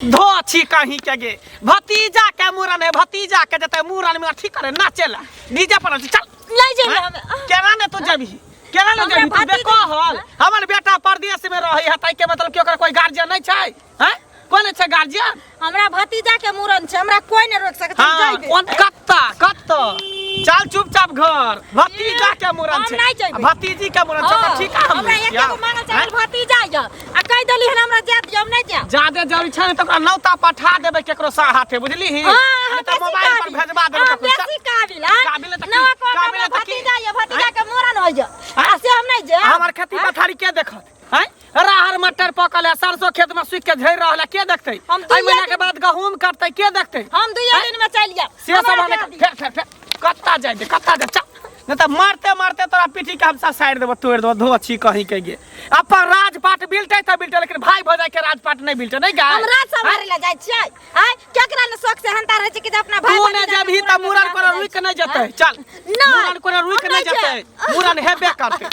धो छी कहीं के गे भतीजा के मुरन है भतीजा के जते मुरन में ठीक करे नाचेला डीजे पर चल नहीं जेबे हम केना ने तो जबी केना ने जबी तू देखो हल हमर बेटा परदेश में रहै है तै के मतलब कि ओकर कोई गार्जियन नहीं छै हैं कोन छै गार्जियन हमरा भतीजा के मुरन छै हमरा कोई नहीं रोक सकत हम जाइबे कोन कत्ता चल चुपचाप घर भतीजा के मुरन छै भतीजी के मुरन छै ठीक है हमरा एकेगो मानल चावल भतीजा य आ कह देली हन हमरा जात जम नहीं जा जादे जरूरी छै त ओकरा नौता पठा देबे केकरो सा हाथे बुझली ही त मोबाइल पर भेजबा देबे बेसी काबिल नवा काबिल भतीजा य भतीजा के मुरन हो जा आ से हम नहीं जा हमर खेती पथारी के देखत हैं राहर मटर पकल है सरसों खेत में सुख के झड़ रहल है के देखतै आई महीना के बाद गहूम कटतै के देखतै हम 2 दिन में चल जा से सब हम फेर कत्ता जाय दे कत्ता जा चल न त मारते मारते तोरा पीठी के हमसा साइड देबो तोड़ देबो धो छी कहीं के गे अपन राजपाट बिलतै त बिलतै लेकिन भाई भौजाई के राजपाट नहीं बिलतै नहीं गा हम राज समारे ला जाय छियै आय केकरा ने शौक से हंता रहै छै कि अपना भाई तू ने जबही त मुरन कोना रुक नहीं जतै चल मुरन कोना रुक नहीं जतै मुरन हेबे करतै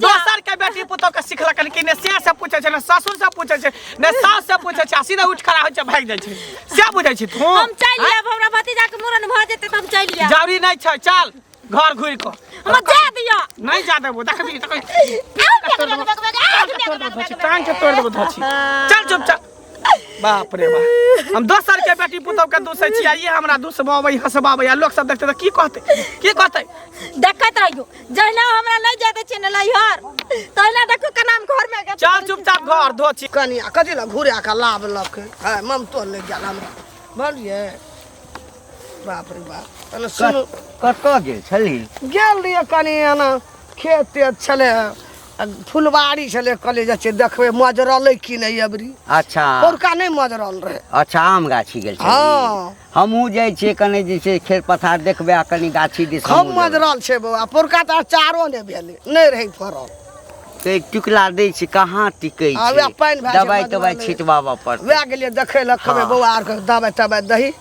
दोसर के बेटी पुतो के सिखलक कि ने से पूछे छै ने ससुर से पूछे छै ने सास से पूछे छै सीधा उठ खड़ा होय छै भाग जाय छै से बुझै छी तू हम चल लिया हमरा भतीजा के मुरन भ जेतै त हम चल लिया जरूरी नहीं छै चल घर घुर को हम जा दिया नहीं जा देबो देखबी टांग के तोड़ देबो धोची चल चुपचाप बाप रे बाप हम दोसर के बेटी पुतो के दूसै छियै ये हमरा दूसबाबै हसबाबै आ लोग सब देखते त की कहतै देखत रहियो जहिना हमरा नहीं जाते छै न लइहर तहिना देखो के नाम घर में चल चुपचाप घर धोची कनिया कथि ला घुरे का लाभ लक है मम तो ले गेल हमरा बोलिए बाप रे बाप तने सुन कतऽ गेल छली गेल रिए कनिया ना खेत छले फुलबाड़ी छले कले जा छै देखबे मजरलै कि नहीं अबरी अच्छा पोरका नहीं मजरल रहे अच्छा आम गाछी गेल छली हां हमहू जाय छियै कने जे छै खेत पथार देखबे आ कनी गाछी दिस हम मजरल छै बौआ पोरका त चारो ने भेले नहीं रही फरल ते टिकला दै छी कहाँ टिकै छै आबे पानी भाई दवाई तवाई छिटबाबा पर वे गेलिए देखै ल खबे बौआ आर के दवाई तवाई दही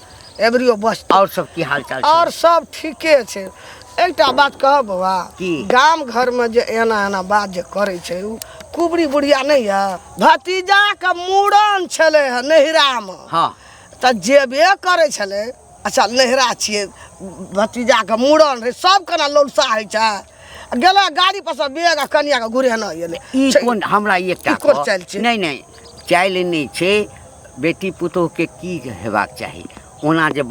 एबरियो बस और सब की हाल चाल और सब ठीके छै एकटा बात कह बौआ गाम घर में जे एना एना बात जे करे छै उ कुबरी बुढ़िया नहीं है भतीजा के मूड़न छले है नहिरा में हां त जेबे करे छले अच्छा नहिरा छिए भतीजा के मूड़न रे सब कना लोलसा है छै गेला गाड़ी पर सब बेग कनिया के घुरे न एले ई कोन हमरा एकटा नहीं नहीं चाइल नहीं छै बेटी पुतोह के की हेबाक चाही ओना जे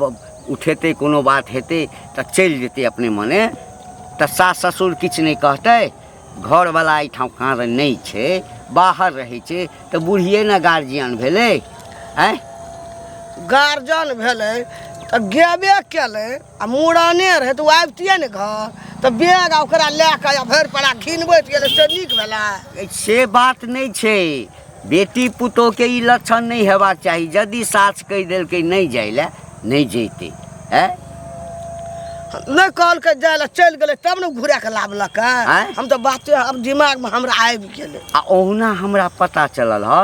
उठेते कोनो बात हेते त चल जेते अपने मने त सास ससुर किछ नहीं कहते घर वाला ई ठाम कहाँ नहीं छै बाहर रहे छै त बुढ़िए न गार्जियन भेले हैं गार्जियन भेले त गेबे केले आ मूड़ने रहे त आबतिए ने घर त बेग ओकरा ले के भर पड़ा घिनबैत गेले से नीक भेला से बात नहीं छै बेटी पुतोह के ई लक्षण नहीं हेबाक चाही यदि सास कह देल के नहीं जाइले नहीं जैते है नहीं कहल के जाइले चल गेले तब न घुरा के लावलक हम तो बात अब दिमाग में हमरा आबि गेले आ ओहुना हमरा पता चलल ह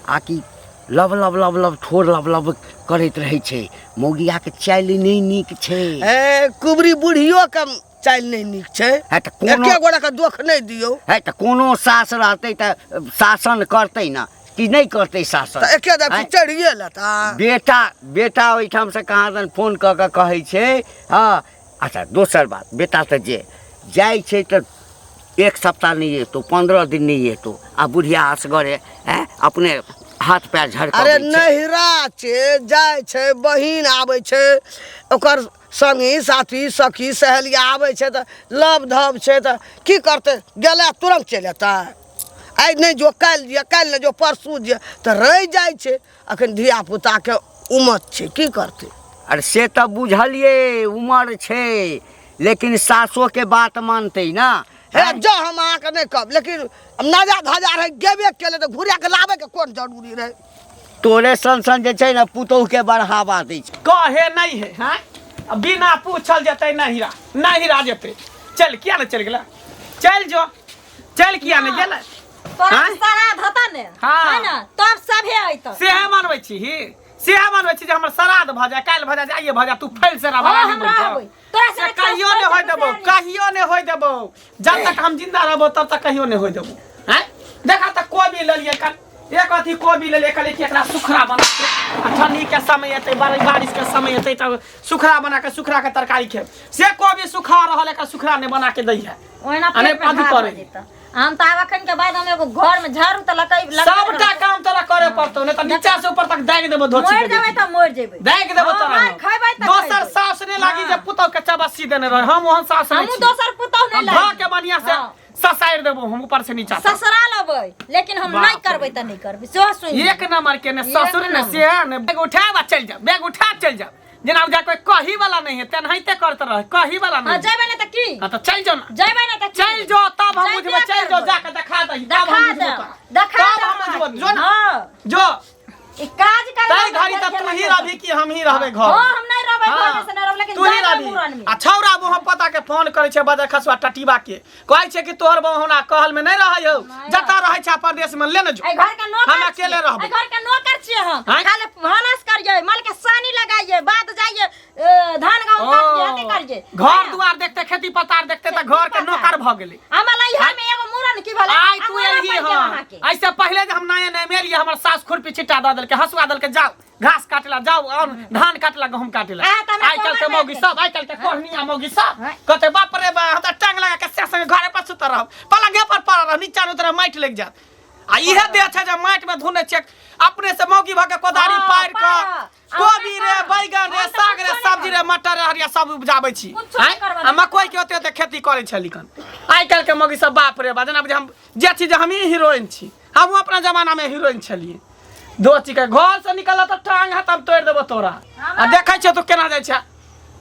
आ कि लब लब लब लब ठोर लब लब करैत रहे छै मौगिया के चाइल नहीं नीक छै ए कुबरी बुढ़ियो के चाइल नहीं नीक छै है त कोनो एके गोड़ा के दुख नहीं दियो है त कोनो सास रहते त शासन करते ना कि नहीं करते शासन त एके दा चढ़िए लता बेटा ओइठाम से कहाँ दन फोन क के कहै छै हां अच्छा दोसर बात बेटा त जे जाय छै त 1 सप्ताह नहीं है तो 15 दिन नहीं है तो आ बुढ़िया असगरे है अपने हाथ पैर झड़का अरे नहिरा छै जाय छै बहिन आबै छै ओकर संगी साथी सखी सहेलिया आबै छै त लव धब छै त की करते गेला तुरंत चल आता आई नहीं जो काल ने जो परसू जे त रह जाय छै अखन धिया पुता के उमर छै की करते अरे से त बुझलिए उमर छै लेकिन सासो के बात मानते ना हे जो हम आ के नहीं कब लेकिन नाजा धाजा रह गेबे केले त घुरिया के लावे के कोन जरूरी रहे तोरे संसन जे छै ना पुतोह के बढ़ावा दै छै कहे नहीं है हैं बिना पूछल जतै नहिरा जतै चल किया न चल गेला चल जो चल किया न गेला तोरा श्राद्ध होता ने है ना तब सभे आइतो सेहे मानबै छी जे हमर श्राद्ध भ जाय काल भ जाय आइए भ जाय तू फैल से रहा नहीं तोरा से कहियो ने होय देबो जब तक हम जिंदा रहबो तब तक कहियो ने होय देबो हैं देखा त कोबी ल लिए एक अथी कोबी ले लेकर कि एकरा सुखरा बना के ठंडी के समय एते बारिश के समय एते तब सुखरा बना के सुखरा के तरकारी खे से कोबी सुखा रहल एकरा सुखरा ने बना के दै है ओहिना अने पेट में अथी घाव करे हो जेतै। हम त आब अखन के बाद हम एगो घर में झाड़ू त लगाई सबटा काम तोरा करे पड़तो ने त नीचा से ऊपर तक दाग देबो धोची मर जेबै त मर जेबै दाग देबो तोरा मार खैबै त दोसर सास ने लागी जे पुतौ के चबस्सी देने रहे हम ओहन सास नहीं हम दोसर पुतौ नहीं धा लागी के बढ़िया से ससाइर देबो हम ऊपर से नीचा ससुरा लेबै लेकिन हम नहीं करबै त नहीं करबै सो सुन एक नंबर के ने ससुर ने से ने बैग उठावा चल जा बैग उठा चल जा जेना जा कोई कही वाला नहीं है तेनहिते करत रहे कही वाला नहीं जइबै न त की हां तो चल जाओ ना जइबै न त चल जो तब हम बुझबे चल जो जाके दिखा दही तब हम बुझबो जो ना जो ई काज कर तै घड़ी तब तू ही रहबी कि हम ही रहबे घर हां हम नहीं रहबै घर में से नहीं रहब लेकिन तू ही रहबी आ छौरा मोह पता के फोन करे छे बजा खसवा टटीबा के कहै छे कि तोहर बहुना कहल में नहीं रहै हो जता रहै छे अपन देश में ले न जो ए घर के नौकर हम अकेले रहब ए घर के नौकर छिए हम खाली भानस करिए माल के सानी लगाइए बात जाइए धान गांव काटिए हते करिए घर दुआर देखते खेती पतार देखते त घर के नौकर भ गेलै हमरा इहा में एगो मूरन की भला आई तू एलही हां ऐसे पहले जे हम नया नया मेलिए हमर सास खुरपी छिटा द देल के हसुआ दल के जाओ घास काटला जाओ और धान काटला गहूम काटला आई कल के मौगी सब आई कल के कोहनिया मौगी सब कहते बाप रे बा हम त टांग लगा के से संग घरे पर सुत रहब पलंगे पर पड़ रह नीचा उतर माइट लग जात आ इहे दे छै जे माइट में धुने छै अपने से मौगी भ के कोदारी पार के कोबी रे बैगन रे साग रे सब्जी रे मटर रे हरिया सब उपजाबै छी आ मकई के ओते खेती करे छली कन आई कल के मौगी सब बाप रे बा जना हम जे चीज हम ही हीरोइन छी हम अपना जमाना में हीरोइन छलिए दो चिका घर से निकल त टांग हाथ अब तोड़ देबो तोरा आ देखै छ तू केना जाय छ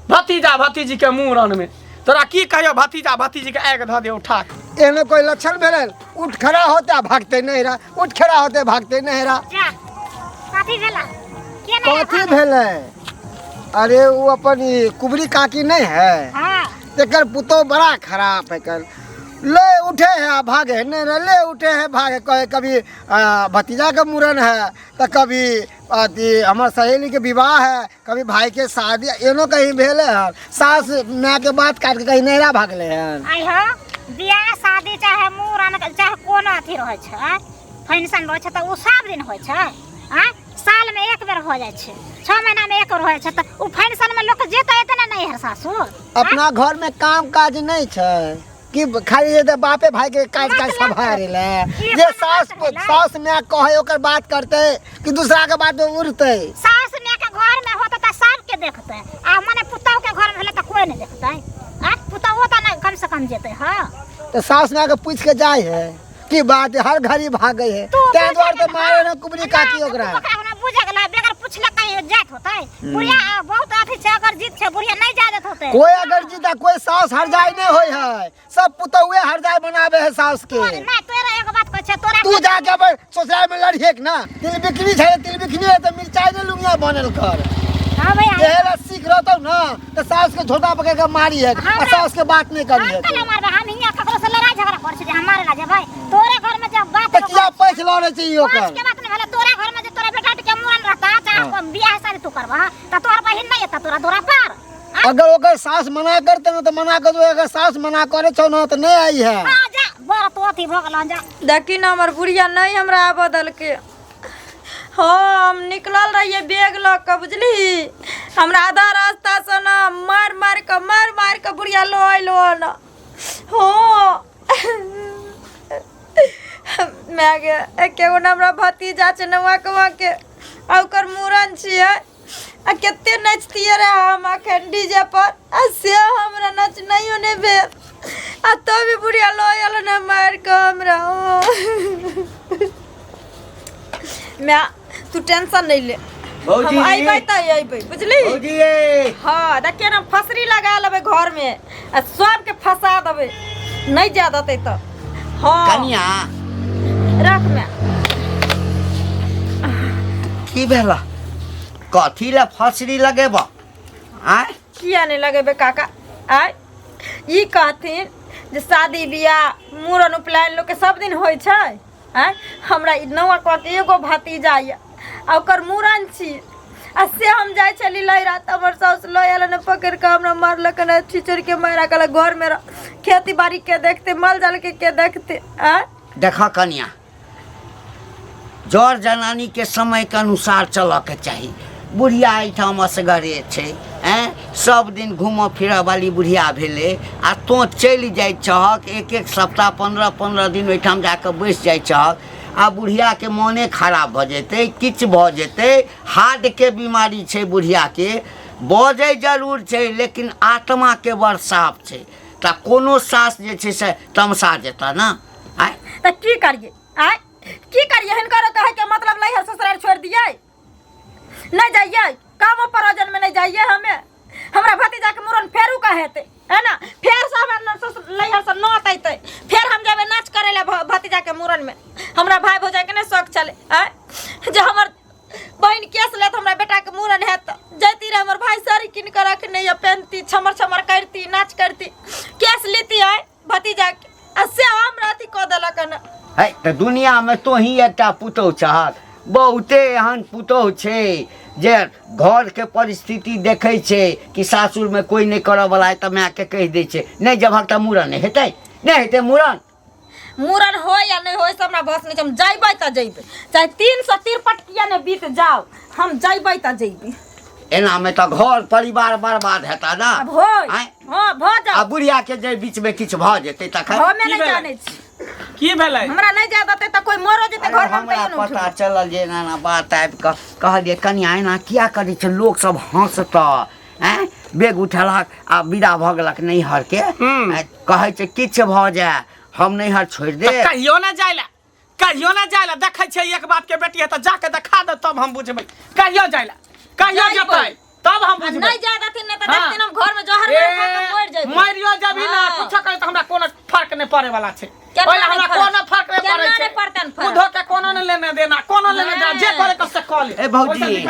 भतीजा भतीजी के मुंह में तोरा की कहियो भतीजा भतीजी के आग ध दे उठा एने कोई लक्षण भेल उठ खड़ा होते भागते नहीं रहा उठ खड़ा होते भागते नहीं रहा कथी भेला के नहीं कथी भेले अरे वो अपन कुबरी काकी नहीं है हां तेकर पुतो बड़ा खराब है कर ले उठे है भागे नहीं ना ले उठे है भागे कहे कभी भतीजा का मुरन है तो कभी हमारे सहेली के विवाह है कभी भाई के शादी एनो कहीं भेले है सास माँ के बात काट के कहीं नहरा भागले हैं आई हो बियाह शादी चाहे मुरन चाहे कोनो अथी रहै छै फंक्शन रहै छै त उ सब दिन होइ छै हां साल में एक बेर हो जाय छै 6 महीना में एक बेर होइ छै त उ फंक्शन में लोग जेतै एतने नहीं है सासुर अपना घर में काम काज नहीं छै कि खाली ये बापे भाई के काज काज संभाल ले ये सास में कहे ओकर बात करते कि दूसरा के बात में उड़ते सास ने के घर में होता त सब के देखते आ माने पुतौ के घर में भेले त कोई नहीं देखतै आ पुतौ त ना कम से कम जेतै हां तो सास में के पूछ के जाए है की बात हर घड़ी भागे है ते द्वार तो मारे न कुबरी काकी ओकरा बुझे गेला बेगर पूछले कहीं जात होतै बुढ़िया बहुत अथी छै अगर जीत छै बुढ़िया नहीं जात होतै कोई अगर जीता कोई सास हर जाए नहीं होय है सब पुतौए हर जाए बनावे है सास के नहीं तोरा एगो बात कह छै तोरा तू जाके अब ससुराल में लड़िए ना तिल बिकनी छै तिल बिकनी है तो मिर्चाई ने लुंगिया बनल कर हां भैया ये सीख रहतो ना तो सास के झोटा पकड़ के मारी है और सास के बात नहीं करी है हम मारबे हम हिया ककरो से लड़ाई झगड़ा कर छै हमारे ला जेबै तोरे घर में जब बात किया पैस लड़े चाहिए ओकर के बात नहीं भेले तोरा घर में जे तोरा बेटा के मुरन रहता चाहे बियाह शादी तू करबा त तोर बहिन नहीं एता तोरा दोरा पार अगर ओकर सास मना करते ना तो मना कर दो अगर सास मना करे छौ ना तो नहीं आई है हां जा बड़ तो अथी भ गेल जा देखी ना हमर बुढ़िया नहीं हमरा बदल के हम निकलल रहिए बैग ल के बुझली हमरा आधा रास्ता से ना मार मार के बुढ़िया लो आइलो ना हो मैं के एकेगो हमरा भतीजा छै नवा कवा के ओकर मूरन छियै आ कते नचतिए रे हम अखन डीजे पर आ से हमरा नच नहीं ने भेल आ तो भी बुढ़िया लो आइलो ना मार के हमरा मैं तू टेंशन नहीं ले हम आइबै त आइबै बुझली भौजी हां देखिए ना फसरी लगा लेबै घर में आ सब के फंसा देबै नहीं जा देतै त हां कनिया रख में की भेला कथी ला फसरी लगेबा आय किया नहीं लगेबे काका आय ई कहथिन जे शादी बियाह मूरन उपनयन लोग के सब दिन होय छै आय हमरा ई नवा क के एगो भतीजा या ओकर मूरन छी आ से हम जाय छली लहरा त हमर सास लयल ने पकड़ के हमरा मारलक ने छिचर के मारा कल घर में खेती बाड़ी के देखते माल जाल के देखते आ देखा कनिया जड़ जनानी के समय के अनुसार चलऽ के चाही। बुढ़िया एहिठाम असगरे छै, सब दिन घूमऽ फिरऽ वाली बुढ़िया भेलै आ तो चलि जाइ छहक एक सप्ताह 15 दिन ओहिठाम जाकऽ बैसि जाइ छहक आ बुढ़िया के मोने खराब भऽ जेतै, किछु भऽ जेतै, हार्ट के बीमारी छै बुढ़िया के, बजै जरूर छै लेकिन आत्मा के बड़ साफ छै, तऽ कोनो सास जे छै से तमसा जेता ना। तऽ की करिए की करिए हिनकर कहे के मतलब लैहर ससुराल छोड़ दिए, नहीं जाइए काम प्रयोजन में नहीं जाइए, हमें हमरा भतीजा के मूरन फेरू का हेते है ना, फेर से हमरा लैहर से नौत अइते, फेर हम जाबे नाच करे ला भतीजा के मूरन में। हमरा भाई भौजाई के नहीं शौक चले जे हमर बहन केस ले तो हमरा बेटा के मूरन है तो जैती रे हमर भाई सारी किन कर रख नहीं पहनती, छमर छमर करती, नाच करती, केस लेती है भतीजा के से हम राती क देलक न। है तो दुनिया में तो ही एकटा पुतौह चाहत, बहुते एहन पुतौह छै जे घर के परिस्थिति देखे छे कि सासुर में कोई नहीं करऽ वाला है तो माय के कह दे छे नहीं जब हक मूड़न हेतै नहीं हेतै मूड़न हो या नहीं हो से हमरा बस नहीं, हम जइबै त जइबै, चाहे 353 किया ने बीत जाओ हम जइबै त जइबै। एना में तो घर परिवार बर्बाद हेता ना। हां भ जा आ बुढ़िया के जे बीच में किछ भ जेतै तखन हमे नहीं जानै छी की भेलै, हमरा नहीं जा देतै त कोई मरो जेतै घर में, हमरा पता चलल जे एना बात आबि क कहलिए कनिया एना किया करै छै, लोग सब हंसता बेग उठलक आ विदा भ गेलक नैहर के, कहै छै किछ भ जाए हम नैहर छोड़ दे, कहियो ना जाइला देखै छै एक बात के बेटी है त जाके देखा दे तब हम बुझबै, कहियो जतै तब हम बुझबै, नहीं जा देथिन न त देखथिन हम घर में जहर मार खा के मर जइबै, मरियो जबी ना कुछ करे त हमरा कोनो फर्क नहीं पड़े वाला छै, ओइला हमरा कोनो फर्क नहीं पड़े छै, बुढ़ो के कोनो नहीं लेने देना, कोनो लेने देना जे करे क से क ले। ए भौजी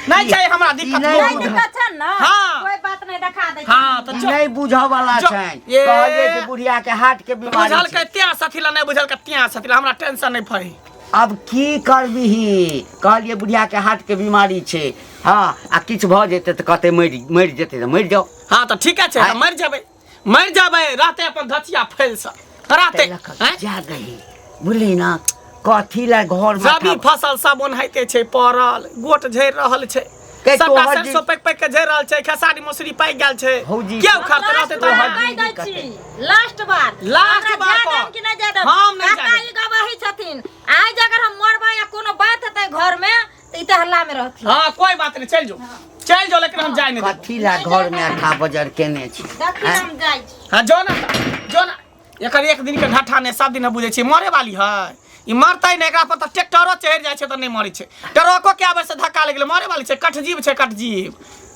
नहीं छै हमरा दिक्कत, नहीं दिक्कत छै न, हां कोई बात नहीं देखा दे। हां त नहीं बुझा वाला छै, कहलिए कि बुढ़िया के हार्ट के बीमारी बुझल के त्या सथिला नहीं बुझल के त्या सथिला, हमरा टेंशन नहीं फरी। अब की करबिही, कहलिए बुढ़िया के हार्ट के बीमारी छै, हाँ आ किछ भ जेतै त कहते मरि जेतै त मरि जाओ। हां त ठीक छै मर जाबै रहते अपन धचिया फैल से रहते जा गई बुझली ना, कथी ला घर में रबी फसल सब ओनहाइते छै पड़ल, गोट झरि रहल छै, सबटा सरसों पैक के झरि रहल छै, खेसारी मसुरी पाकि गेल छै, के उखाड़ते रहते तो लास्ट बार जादम कि नहीं जादम हम नहीं जादम ई गवाही छथिन, आज अगर हम मरबा या कोनो बात हेतै घर में त ई त हल्ला में रहथि। हां कोई बात नहीं चल जाओ लेकिन हम जाय नहीं कथी ला घर में अठा बजर केने छी, देखि हम जाय छी। हां जो ना एकर एक दिन के ढाठा ने सब दिन बुझे छी मरे वाली है, ई मरतै ने एकरा पर त ट्रैक्टरो चढ़ जाय छै त नहीं मरै छै, ट्रको के आबे से धक्का लग गेलै मरे वाली छै, कटजीव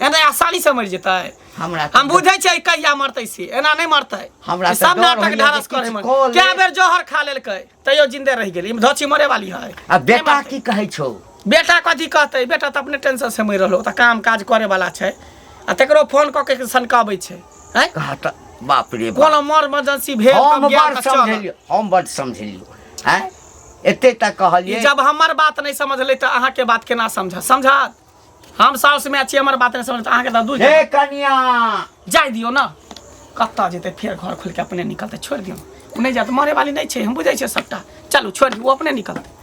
एना आसानी से मर जेतै, हम बुझै छै कहिया मरतै से एना नहीं मरतै, हमरा सब नाटक ढारस करे में क्या बेर जोहर खा लेलकै तैयो जिंदे रह गेलै, धची मरे वाली है। आ बेटा की कहै छौ, बेटा कथी कहतै, बेटा त अपने टेंशन से मरि रहलो त काम काज करे वाला छै आ तकरो फोन क के सनकाबै छै, हैं कहा त बाप रे बाप कोनो मर इमरजेंसी भेल तब गया हम बड़ समझलियो हैं एते तक कहलिए, जब हमर बात नहीं समझले त अहाँ के बात केना समझत, हम साउस में छी हमर बात नहीं समझ त अहाँ के दूर हे कन्या जाय दियो ना, कत्ता जेते फिर घर खोल के अपने निकलते, छोड़ दियो नहीं जात मरे वाली नहीं छै, हम बुझै छै सबटा, चलू छोड़ दियो अपने निकलते।